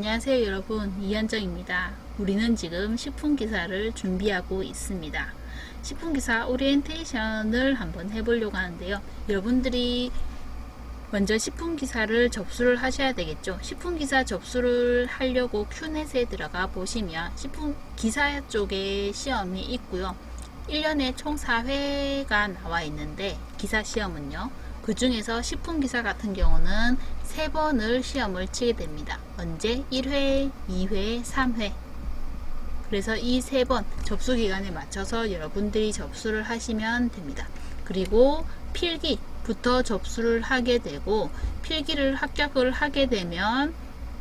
안녕하세요 여러분, 이현정입니다. 우리는 지금 식품기사를 준비하고 있습니다. 식품기사 오리엔테이션을 한번 해보려고 하는데요. 여러분들이 먼저 식품기사를 접수를 하셔야 되겠죠. 식품기사 접수를 하려고 큐넷에 들어가 보시면 식품기사 쪽에 시험이 있고요. 1년에 총 4회가 나와 있는데 기사 시험은요. 그 중에서 식품기사 같은 경우는 3번을 시험을 치게 됩니다. 언제? 1회, 2회, 3회. 그래서 이 3번 접수기간에 맞춰서 여러분들이 접수를 하시면 됩니다. 그리고 필기부터 접수를 하게 되고 필기를 합격을 하게 되면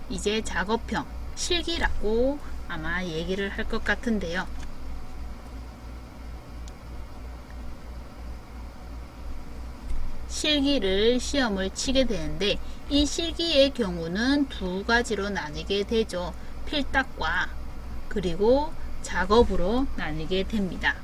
이제 작업형, 실기라고 아마 얘기를 할 것 같은데요. 실기를 시험을 치게 되는데 이 실기의 경우는 두 가지로 나뉘게 되죠. 필답과 그리고 작업으로 나뉘게 됩니다.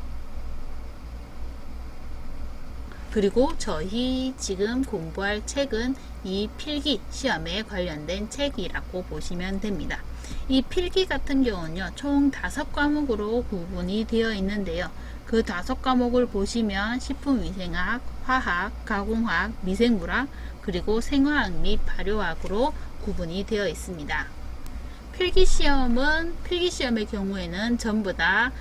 그리고 저희 지금 공부할 책은 이 필기 시험에 관련된 책이라고 보시면 됩니다. 이 필기 같은 경우는요, 총 5과목으로 구분이 되어 있는데요. 그 5과목을 보시면 식품위생학, 화학, 가공학, 미생물학, 그리고 생화학 및 발효학으로 구분이 되어 있습니다. 필기시험의 경우에는 전부 다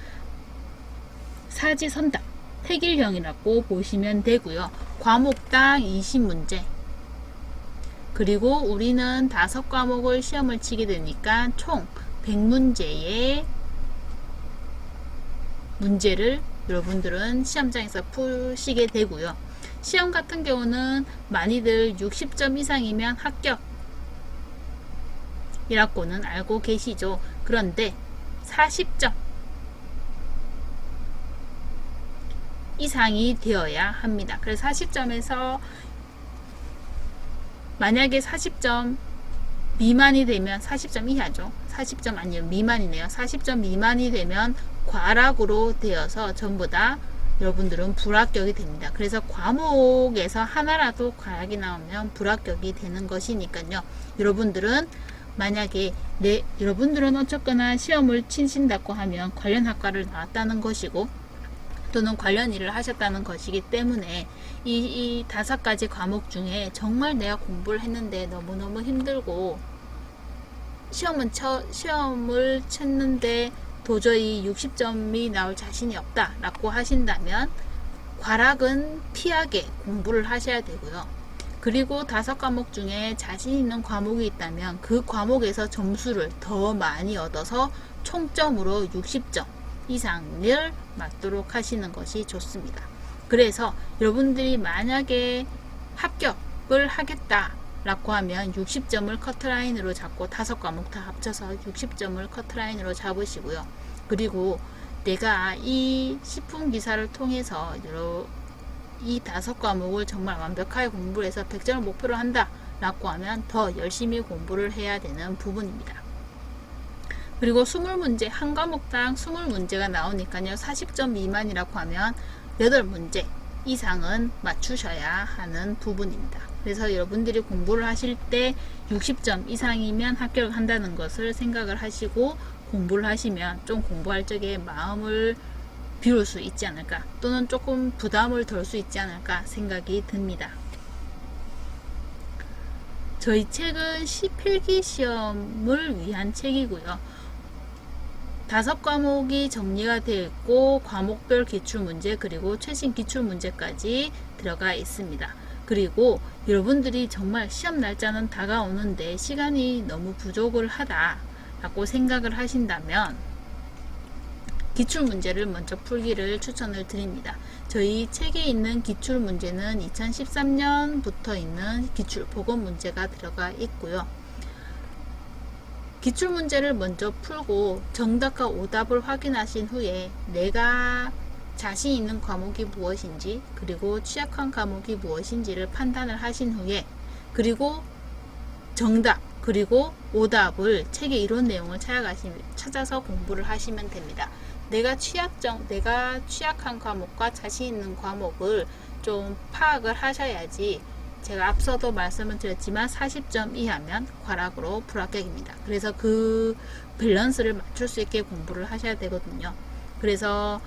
사지선답, 택일형이라고 보시면 되고요. 과목당 20문제. 그리고 우리는 5과목을 시험을 치게 되니까 총 100문제의 문제를 여러분들은 시험장에서 푸시게 되고요. 시험 같은 경우는 많이들 60점 이상이면 합격이라고는 알고 계시죠. 그런데 40점 이상이 되어야 합니다. 그래서 40점에서 만약에 40점 미만이 되면 40점 이하죠. 40점 아니면 미만이네요. 40점 미만이 되면 과락으로 되어서 전부 다 여러분들은 불합격이 됩니다. 그래서 과목에서 하나라도 과락이 나오면 불합격이 되는 것이니까요. 여러분들은 만약에 여러분들은 어쨌거나 시험을 치신다고 하면 관련 학과를 나왔다는 것이고 또는 관련 일을 하셨다는 것이기 때문에 이 5가지 과목 중에 정말 내가 공부를 했는데 너무너무 힘들고 시험을 쳤는데 도저히 60점이 나올 자신이 없다 라고 하신다면 과락은 피하게 공부를 하셔야 되고요. 그리고 5과목 중에 자신 있는 과목이 있다면 그 과목에서 점수를 더 많이 얻어서 총점으로 60점 이상을 맞도록 하시는 것이 좋습니다. 그래서 여러분들이 만약에 합격을 하겠다 라고 하면 60점을 커트라인으로 잡고 5과목 다 합쳐서 60점을 커트라인으로 잡으시고요. 그리고 내가 이 식품기사를 통해서 이 5과목을 정말 완벽하게 공부를 해서 100점을 목표로 한다 라고 하면 더 열심히 공부를 해야 되는 부분입니다. 그리고 20문제, 한 과목당 20문제가 나오니까요. 40점 미만이라고 하면 8문제 이상은 맞추셔야 하는 부분입니다. 그래서 여러분들이 공부를 하실 때 60점 이상이면 합격을 한다는 것을 생각을 하시고 공부를 하시면 좀 공부할 적에 마음을 비울 수 있지 않을까 또는 조금 부담을 덜 수 있지 않을까 생각이 듭니다. 저희 책은 필기시험을 위한 책이고요. 5과목이 정리가 되어 있고 과목별 기출문제 그리고 최신 기출문제까지 들어가 있습니다. 그리고 여러분들이 정말 시험 날짜는 다가오는데 시간이 너무 부족을 하다 라고 생각을 하신다면 기출문제를 먼저 풀기를 추천을 드립니다. 저희 책에 있는 기출문제는 2013년부터 있는 기출보건문제가 들어가 있고요. 기출문제를 먼저 풀고 정답과 오답을 확인하신 후에 내가 자신 있는 과목이 무엇인지 그리고 취약한 과목이 무엇인지를 판단을 하신 후에 그리고 정답 그리고 오답을 책의 이론 내용을 찾아서 공부를 하시면 됩니다. 내가 취약한 과목과 자신 있는 과목을 좀 파악을 하셔야지 제가 앞서도 말씀을 드렸지만 40점 이하면 과락으로 불합격입니다. 그래서 그 밸런스를 맞출 수 있게 공부를 하셔야 되거든요. 그래서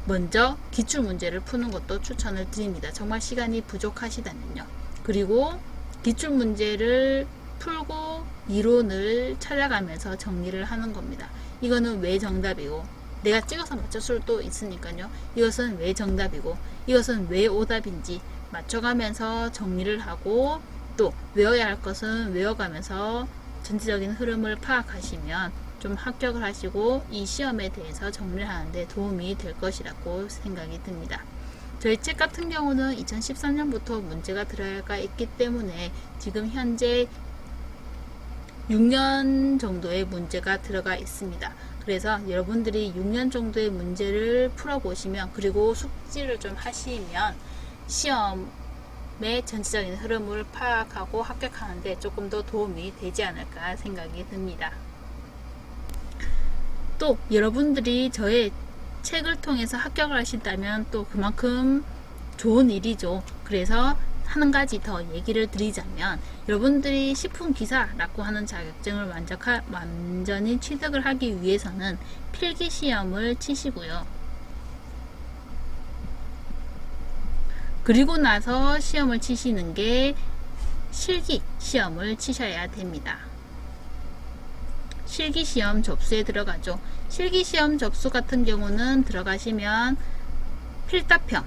먼저 기출문제를 푸는 것도 추천을 드립니다. 정말 시간이 부족하시다면요. 그리고 기출문제를 풀고 이론을 찾아가면서 정리를 하는 겁니다. 이거는 왜 정답이고, 내가 찍어서 맞출 수도 있으니까요. 이것은 왜 정답이고, 이것은 왜 오답인지 맞춰가면서 정리를 하고, 또 외워야 할 것은 외워가면서 전체적인 흐름을 파악하시면 좀 합격을 하시고 이 시험에 대해서 정리를 하는데 도움이 될 것이라고 생각이 듭니다. 저희 책 같은 경우는 2013년부터 문제가 들어가 있기 때문에 지금 현재 6년 정도의 문제가 들어가 있습니다. 그래서 여러분들이 6년 정도의 문제를 풀어보시면, 그리고 숙지를 좀 하시면 시험의 전체적인 흐름을 파악하고 합격하는데 조금 더 도움이 되지 않을까 생각이 듭니다. 또 여러분들이 저의 책을 통해서 합격을 하신다면 또 그만큼 좋은 일이죠. 그래서 한 가지 더 얘기를 드리자면, 여러분들이 식품기사라고 하는 자격증을 완전히 취득을 하기 위해서는 필기시험을 치시고요. 그리고 나서 시험을 치시는 게 실기시험을 치셔야 됩니다. 실기시험 접수에 들어가죠. 실기시험 접수 같은 경우는 들어가시면 필답형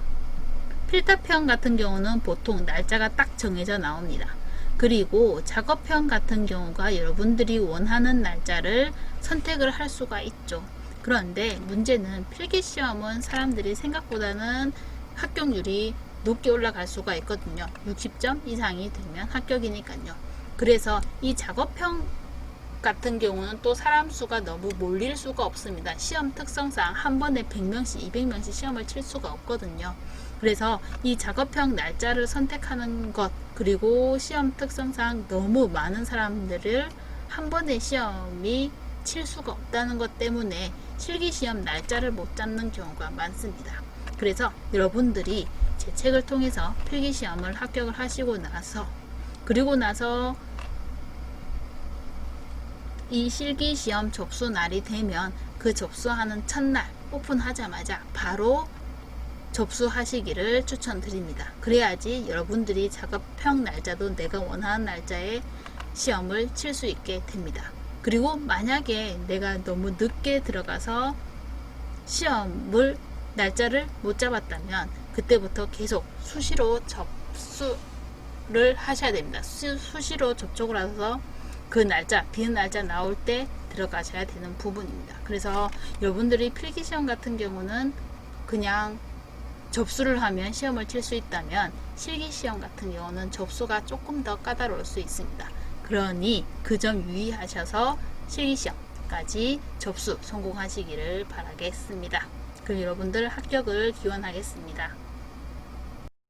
같은 경우는 보통 날짜가 딱 정해져 나옵니다. 그리고 작업형 같은 경우가 여러분들이 원하는 날짜를 선택을 할 수가 있죠. 그런데 문제는 필기시험은 사람들이 생각보다는 합격률이 높게 올라갈 수가 있거든요. 60점 이상이 되면 합격이니까요. 그래서 이 작업형 같은 경우는 또 사람 수가 너무 몰릴 수가 없습니다. 시험 특성상 한 번에 100명씩 200명씩 시험을 칠 수가 없거든요. 그래서 이 작업형 날짜를 선택하는 것, 그리고 시험 특성상 너무 많은 사람들을 한 번에 시험이 칠 수가 없다는 것 때문에 실기시험 날짜를 못 잡는 경우가 많습니다. 그래서 여러분들이 제 책을 통해서 필기시험을 합격을 하시고 나서, 그리고 나서 이 실기시험 접수 날이 되면 그 접수하는 첫날 오픈하자마자 바로 접수하시기를 추천드립니다. 그래야지 여러분들이 작업형 날짜도 내가 원하는 날짜에 시험을 칠 수 있게 됩니다. 그리고 만약에 내가 너무 늦게 들어가서 시험을 날짜를 못 잡았다면 그때부터 계속 수시로 접수를 하셔야 됩니다. 수시로 접촉을 해서 그 날짜, 비는 날짜 나올 때 들어가셔야 되는 부분입니다. 그래서 여러분들이 필기시험 같은 경우는 그냥 접수를 하면 시험을 칠 수 있다면, 실기시험 같은 경우는 접수가 조금 더 까다로울 수 있습니다. 그러니 그 점 유의하셔서 실기시험까지 접수 성공하시기를 바라겠습니다. 그럼 여러분들 합격을 기원하겠습니다.